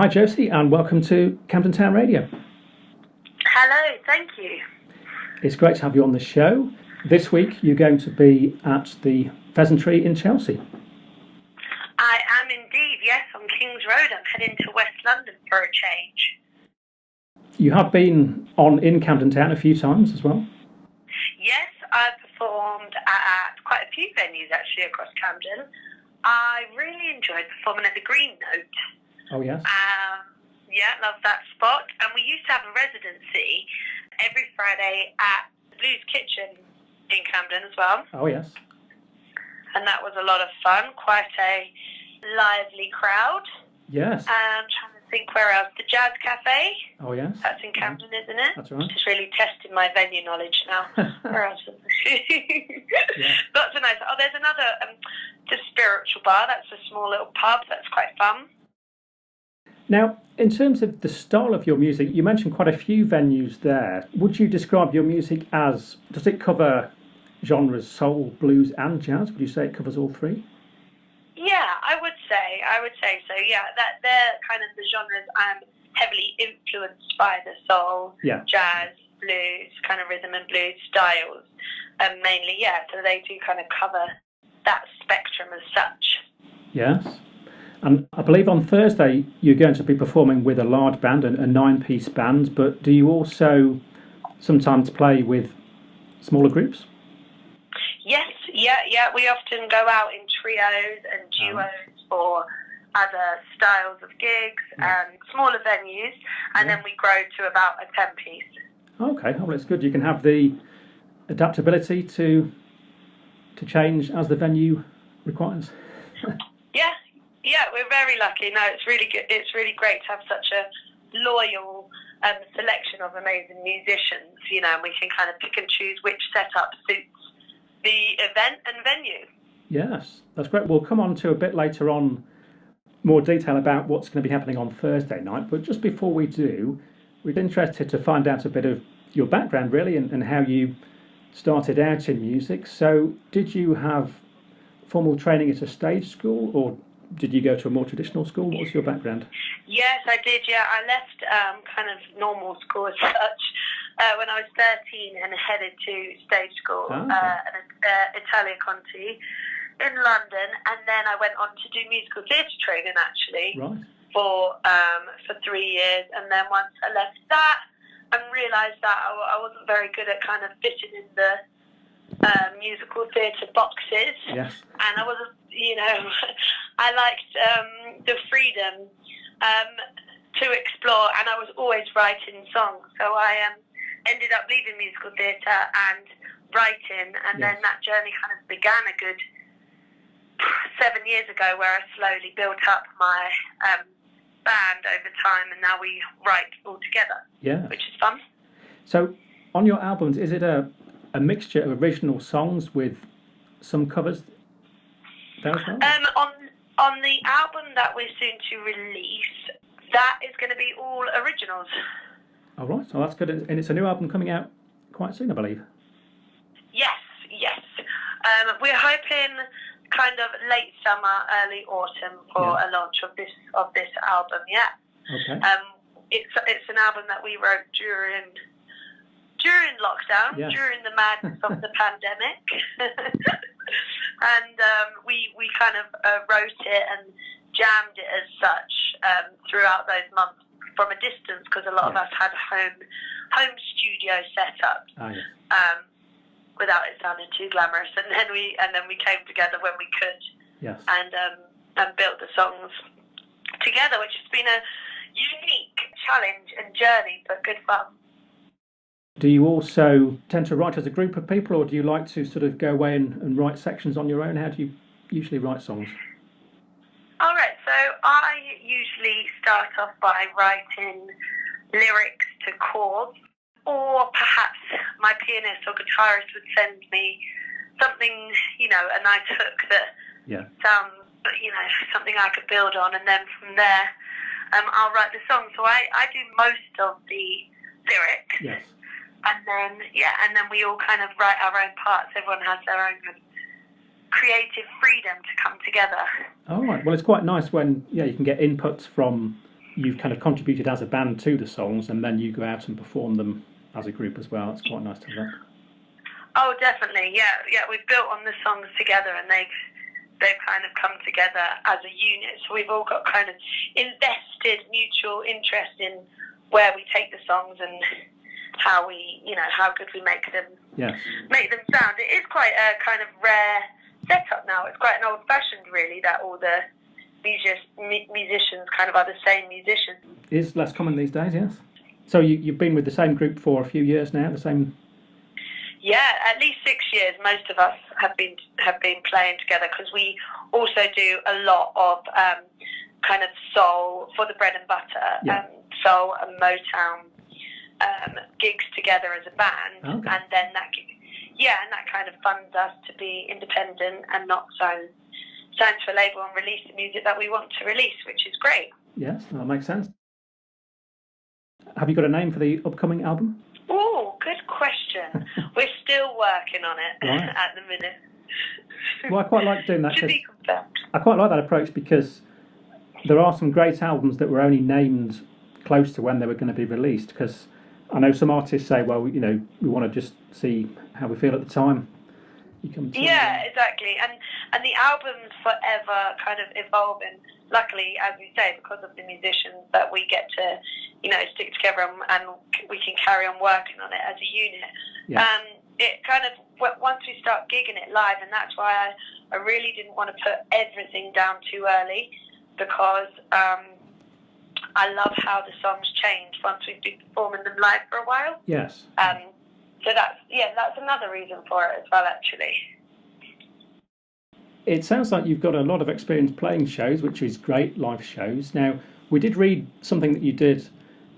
Hi Josie, and welcome to Camden Town Radio. Hello, thank you. It's great to have you on the show. This week you're going to be at the Pheasantry in Chelsea. I am indeed, yes, on King's Road. I'm heading to West London for a change. You have been on in Camden Town a few times as well? Yes, I've performed at quite a few venues actually across Camden. I really enjoyed performing at the Green Note. Oh yes. Yeah, love that spot. And we used to have a residency every Friday at the Blues Kitchen in Camden as well. Oh yes. And that was a lot of fun, quite a lively crowd. Yes. I'm trying to think where else. The Jazz Cafe. Oh yes. That's in Camden, isn't it? That's right. Just really testing my venue knowledge now. Where else? Yeah. Lots of nice. Oh, there's another, the Spiritual Bar. That's a small little pub. That's quite fun. Now, in terms of the style of your music, you mentioned quite a few venues there. Would you describe your music as, does it cover genres soul, blues and jazz? Would you say it covers all three? Yeah, I would say so. Yeah, that they're kind of the genres I'm heavily influenced by, the soul, jazz, blues, kind of rhythm and blues styles, mainly. Yeah, so they do kind of cover that spectrum as such. Yes. And I believe on Thursday you're going to be performing with a large band, a 9-piece band, but do you also sometimes play with smaller groups? Yes, yeah. We often go out in trios and duos for other styles of gigs, smaller venues, and then we grow to about a 10-piece. Okay, well it's good. You can have the adaptability to change as the venue requires. Yeah, we're very lucky. No, it's really good. It's really great to have such a loyal selection of amazing musicians, and we can kind of pick and choose which setup suits the event and venue. Yes, that's great. We'll come on to a bit later on more detail about what's going to be happening on Thursday night, but just before we do, we're interested to find out a bit of your background really and how you started out in music. So did you have formal training at a stage school, or did you go to a more traditional school? What was your background? Yes, I did. Yeah, I left kind of normal school as such when I was 13 and headed to stage school at Italia Conti in London, and then I went on to do musical theatre training actually for 3 years, and then once I left that and realised that I wasn't very good at kind of fitting in the musical theatre boxes, and I wasn't, I liked the freedom to explore, and I was always writing songs, so I ended up leaving musical theatre and writing, and then that journey kind of began a good 7 years ago, where I slowly built up my band over time, and now we write all together, which is fun. So on your albums, is it a mixture of original songs with some covers there as well? On the album that we're soon to release, that is going to be all originals. Oh, right. So that's good. And it's a new album coming out quite soon, I believe. Yes. We're hoping kind of late summer, early autumn for a launch of this album. Yeah. Okay. It's an album that we wrote during lockdown, during the madness of the pandemic, and we kind of wrote it and jammed it as such throughout those months from a distance, because a lot of us had home studio setups. Without it sounding too glamorous, and then we came together when we could, and built the songs together, which has been a unique challenge and journey, but good fun. Do you also tend to write as a group of people, or do you like to sort of go away and write sections on your own? How do you usually write songs? All right, so I usually start off by writing lyrics to chords, or perhaps my pianist or guitarist would send me something, a nice hook that sounds, something I could build on, and then from there I'll write the song. So I do most of the lyrics. Yes. And then we all kind of write our own parts. Everyone has their own creative freedom to come together. All right. Well, it's quite nice when you can get inputs from you've kind of contributed as a band to the songs, and then you go out and perform them as a group as well. It's quite nice to have that. Oh, definitely, yeah. We've built on the songs together, and they've kind of come together as a unit. So we've all got kind of invested mutual interest in where we take the songs and how good we make them. Yes. Make them sound. It is quite a kind of rare setup now. It's quite an old-fashioned, really, that all the musicians kind of are the same musicians. It is less common these days, yes. So you've been with the same group for a few years now, the same. Yeah, at least 6 years. Most of us have been playing together, because we also do a lot of kind of soul for the bread and butter, soul and Motown gigs together as a band, okay. And then that kind of funds us to be independent and not signed to a label and release the music that we want to release, which is great. Yes, that makes sense. Have you got a name for the upcoming album? Oh, good question. We're still working on it at the minute. Well, I quite like doing that. To be confirmed. I quite like that approach, because there are some great albums that were only named close to when they were going to be released, because I know some artists say, well, we want to just see how we feel at the time. Yeah, exactly. And the album's forever kind of evolving. Luckily, as we say, because of the musicians that we get to, stick together and we can carry on working on it as a unit. Yeah. It kind of, once we start gigging it live, and that's why I really didn't want to put everything down too early, because I love how the songs change once we've been performing them live for a while. Yes. So that's another reason for it as well, actually. It sounds like you've got a lot of experience playing shows, which is great, live shows. Now, we did read something that you did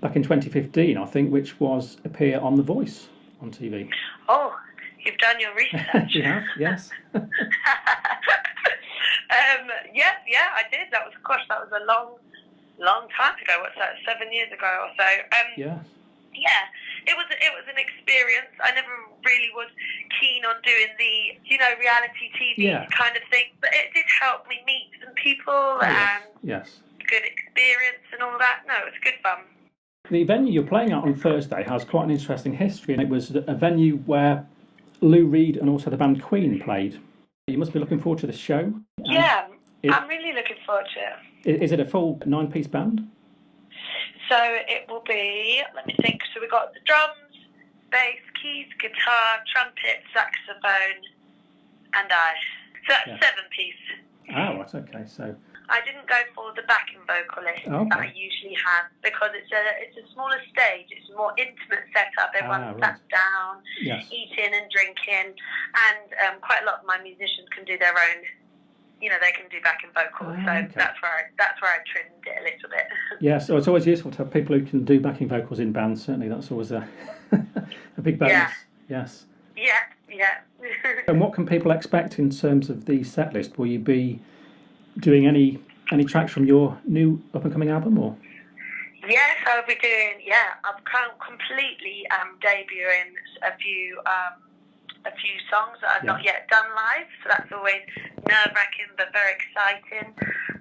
back in 2015, I think, which was appear on The Voice on TV. Oh, you've done your research. You have, yes. Yeah, I did. That was a long time ago. What's that? 7 years ago or so. Yes. Yeah, it was an experience. I never really was keen on doing the reality TV kind of thing, but it did help me meet some people and good experience and all that. No, it was good fun. The venue you're playing at on Thursday has quite an interesting history, and it was a venue where Lou Reed and also the band Queen played. You must be looking forward to the show. Yeah, I'm really looking forward to it. Is it a full 9-piece band? So it will be, let me think, so we've got the drums, bass, keys, guitar, trumpet, saxophone, and I. So that's 7-piece. Oh, right, okay, so... I didn't go for the backing vocalist that I usually have, because it's a smaller stage, it's a more intimate setup, everyone sat down, eating and drinking, and quite a lot of my musicians can do their own, they can do backing vocals, so that's where I trimmed it a little bit. Yeah, so it's always useful to have people who can do backing vocals in bands, certainly, that's always a big bonus. Yeah. Yes. Yeah. And what can people expect in terms of the set list? Will you be doing any tracks from your new up-and-coming album, or? Yes, I'll be doing, I'm completely debuting a few songs that I've not yet done live, so that's always nerve-wracking but very exciting.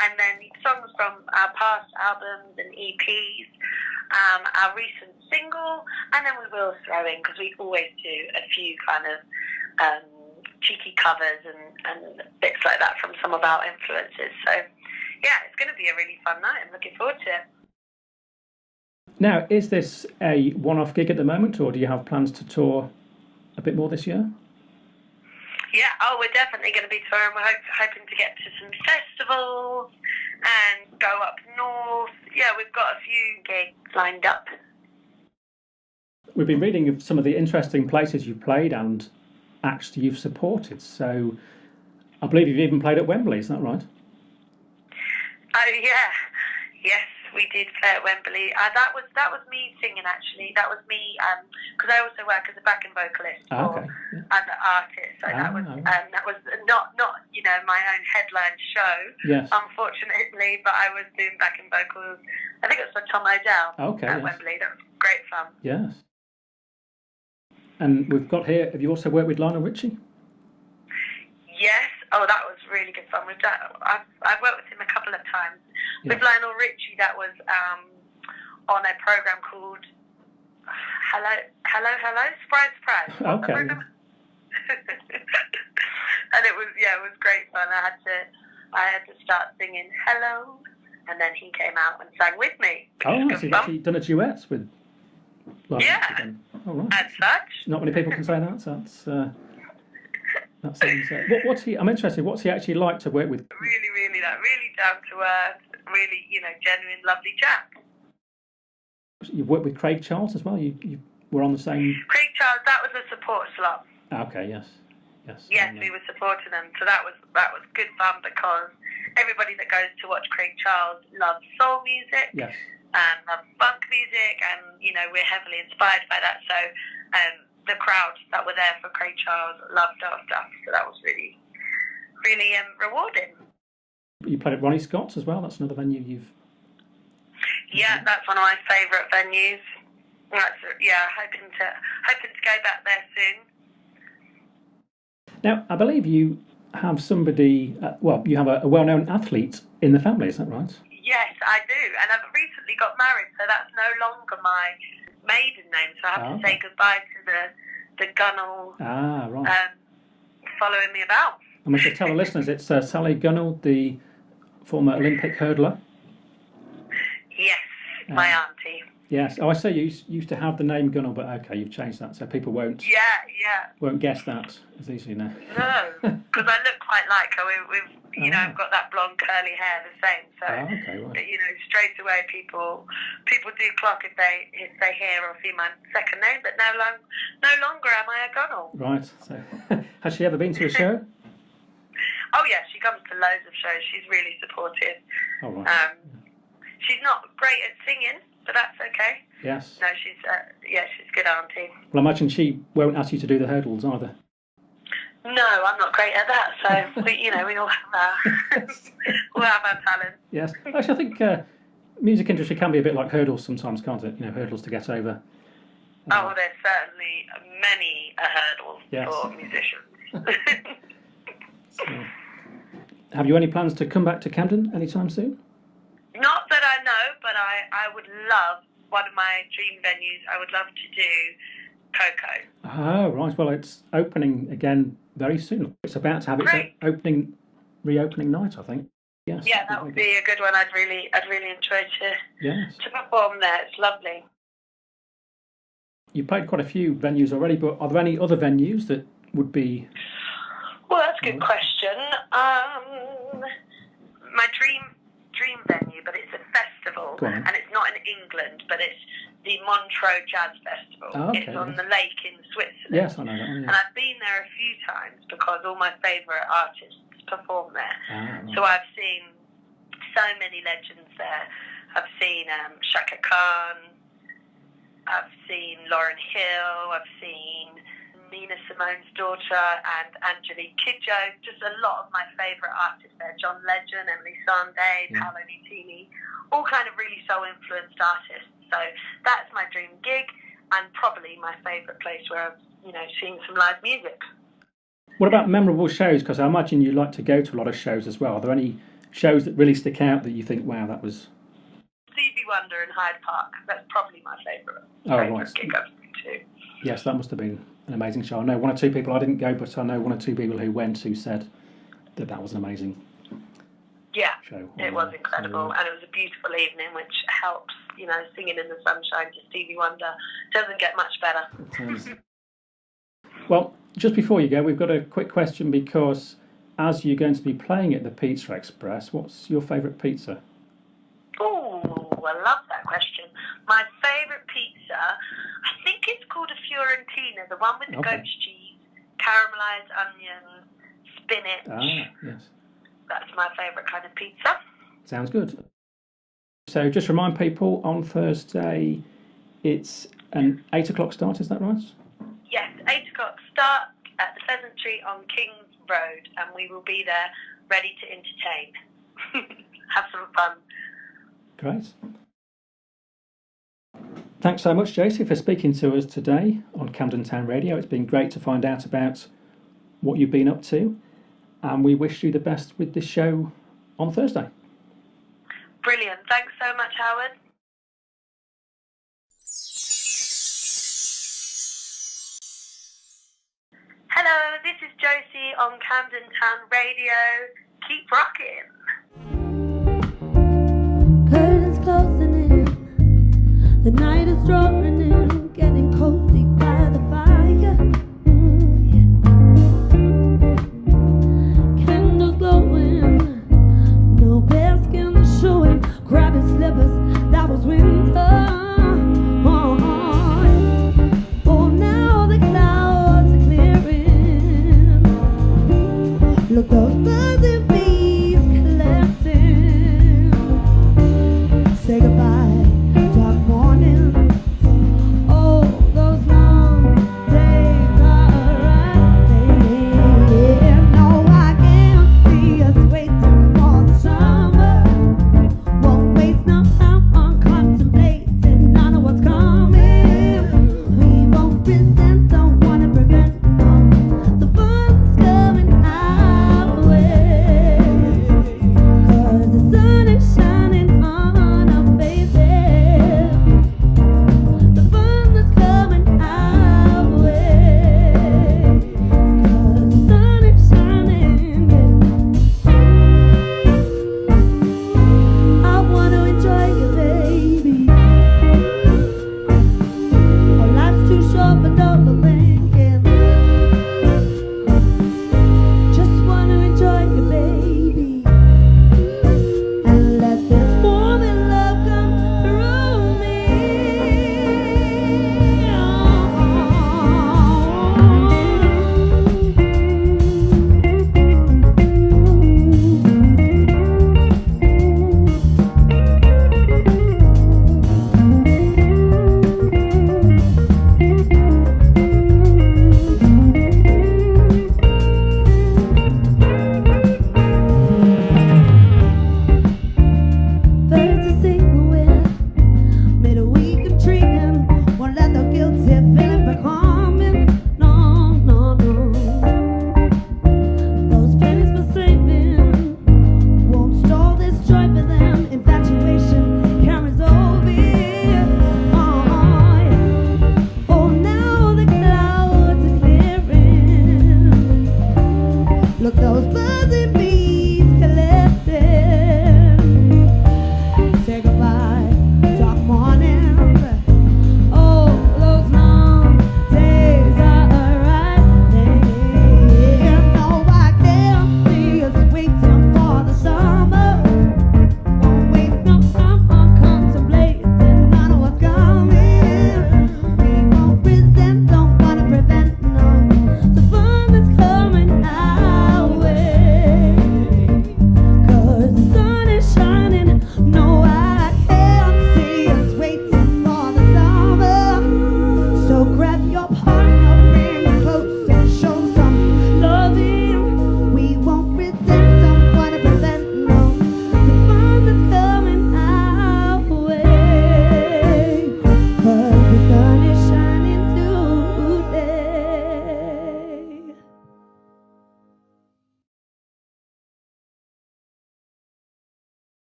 And then songs from our past albums and EPs, our recent single, and then we will throw in, because we always do a few kind of cheeky covers and bits like that from some of our influences. So, it's going to be a really fun night. I'm looking forward to it. Now, is this a one-off gig at the moment, or do you have plans to tour a bit more this year? Yeah, we're definitely going to be touring. We're hoping to get to some festivals and go up north. Yeah, we've got a few gigs lined up. We've been reading of some of the interesting places you've played and acts you've supported. So I believe you've even played at Wembley, is that right? Oh, yeah. Yes, we did play at Wembley. That was me singing, actually. That was me, because I also work as a backing vocalist for other artists. So that was not my own headline show, unfortunately, but I was doing backing vocals. I think it was for Tom O'Dell at Wembley. That was great fun. Yes. And we've got here, have you also worked with Lionel Richie? Yes. Oh, that was really good fun. I've worked with him a couple of times. With Lionel Richie, that was on a program called Hello, Surprise. Okay. And it was great fun. I had to start singing Hello, and then he came out and sang with me. Oh, so you've actually done a duet with Lionel Richie then. Oh, right. As such. Not many people can say that. So that sounds. What's he? I'm interested. What's he actually like to work with? Really down to earth. Really, genuine, lovely chap. You've worked with Craig Charles as well. You were on the same. Craig Charles, that was a support slot. Okay. Yes. Yes, we were supporting them, so that was good fun because everybody that goes to watch Craig Charles loves soul music. Yes. And loves funk music, and we're heavily inspired by that. So the crowd that were there for Craig Charles loved our stuff. So that was really rewarding. You played at Ronnie Scott's as well. That's another venue you've. Yeah, that's one of my favourite venues. Hoping to go back there soon. Now, I believe you have somebody. You have a well-known athlete in the family. Is that right? Yes, I do, and I've recently got married, so that's no longer my maiden name. So I have to say goodbye to the Gunnell. Right. Following me about. I must tell the listeners it's Sally Gunnell, the former Olympic hurdler. Yes, my auntie. Yes. Oh, I say you used to have the name Gunnell, but okay, you've changed that, so people won't. Yeah. Won't guess that as easily now. No, because I look quite like her. I've got that blonde curly hair, the same. So, okay, right. Straight away people do clock if they hear or see my second name. But no longer am I a Gunnell. Right. So, has she ever been to a show? Oh yeah, she comes to loads of shows. She's really supportive. Oh right. She's not great at singing, but that's okay. Yes. No, she's good auntie. Well, I imagine she won't ask you to do the hurdles either. No, I'm not great at that. So we all have our talent. Yes. Actually, I think music industry can be a bit like hurdles sometimes, can't it? Hurdles to get over. There's certainly many hurdles for musicians. So, have you any plans to come back to Camden anytime soon? Not that I know, but I would love, one of my dream venues, I would love to do Coco. Oh, right. Well, it's opening again very soon. It's about to have its reopening night, I think. Yes. Yeah, that would be a good one. I'd really enjoy to perform there. It's lovely. You played quite a few venues already, but are there any other venues that would be... Well, that's a good question. My dream venue, but it's a festival, and it's not in England, but it's the Montreux Jazz Festival. Oh, okay, it's on the lake in Switzerland. Yes, I know that one. Yeah. And I've been there a few times because all my favourite artists perform there. Right. So I've seen so many legends there. I've seen Shaka Khan, I've seen Lauryn Hill, I've seen Nina Simone's daughter and Angelique Kidjo, just a lot of my favourite artists there. John Legend, Emily Sandé, Paolo Nutini, all kind of really soul-influenced artists. So that's my dream gig and probably my favourite place where I've seen some live music. What about memorable shows? Because I imagine you like to go to a lot of shows as well. Are there any shows that really stick out that you think, wow, that was... Stevie Wonder in Hyde Park. That's probably my favourite gig I've been to. Yes, that must have been an amazing show. I know one or two people, I didn't go, but I know one or two people who went who said that was an amazing show. It was incredible, and it was a beautiful evening, which helps, singing in the sunshine to Stevie Wonder doesn't get much better. Well, just before you go, we've got a quick question, because as you're going to be playing at the Pizza Express, what's your favourite pizza? Oh, I love that question. My favourite pizza, I think it's called a Fiorentina, the one with the goat's cheese, caramelised onion, spinach. Yes. That's my favourite kind of pizza. Sounds good. So just remind people, on Thursday, it's an 8 o'clock start, is that right? Yes, 8 o'clock start at the Pheasant Tree on King's Road, and we will be there ready to entertain. Have some fun. Great. Thanks so much, Jocee, for speaking to us today on Camden Town Radio. It's been great to find out about what you've been up to, and we wish you the best with this show on Thursday. Brilliant. Thanks so much, Howard. Hello, this is Jocee on Camden Town Radio. Keep rocking. Curtains closing in, the night is drawing in.